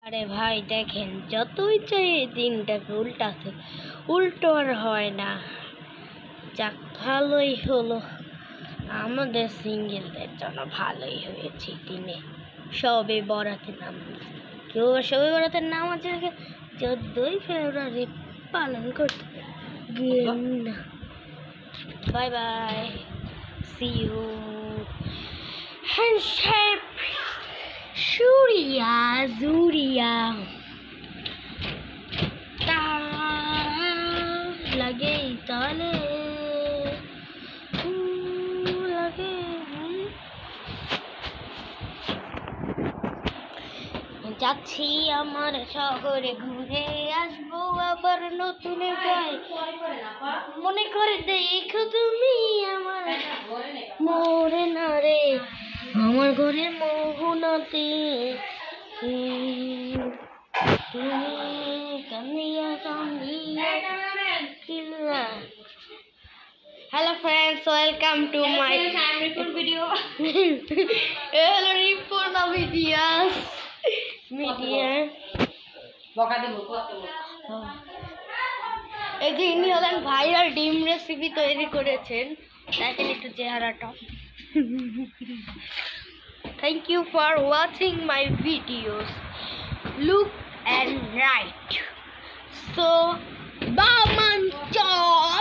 আরে ভাই দেখেন, যতই চাই এই দিনটাকে উল্টাতে উল্টো আর হয় না। যাক, ভালোই হলো, আমাদের সিঙ্গেলদের জন্য ভালোই হয়েছে। দিনে সবে বরাতের নাম, কেউ সবে বরাতের নাম আছে 14ই ফেব্রুয়ারি পালন করতে গেল না। Bye bye, see you handshake সুরিয়া জুরিয়া তা লাগে তালে লাগে। যাচ্ছি আমার শহরে, ঘুরে আসবো আবার নতুন যাই। মনে করে দেখো তুমি আমার মোরে না রে, আমার ঘরের মোহনাতে তুমি কান্দিয়া কান্দিয়া কিল্লা। Hello friends, welcome to my video. Hello, report the videos. Media. এই যে ইনি হলেন ভাইরাল ডিম রেসিপি তৈরি করেছেন, দেখেন একটু চেহারাটা। Thank you for watching my videos. Look and write. So, Baman Chor.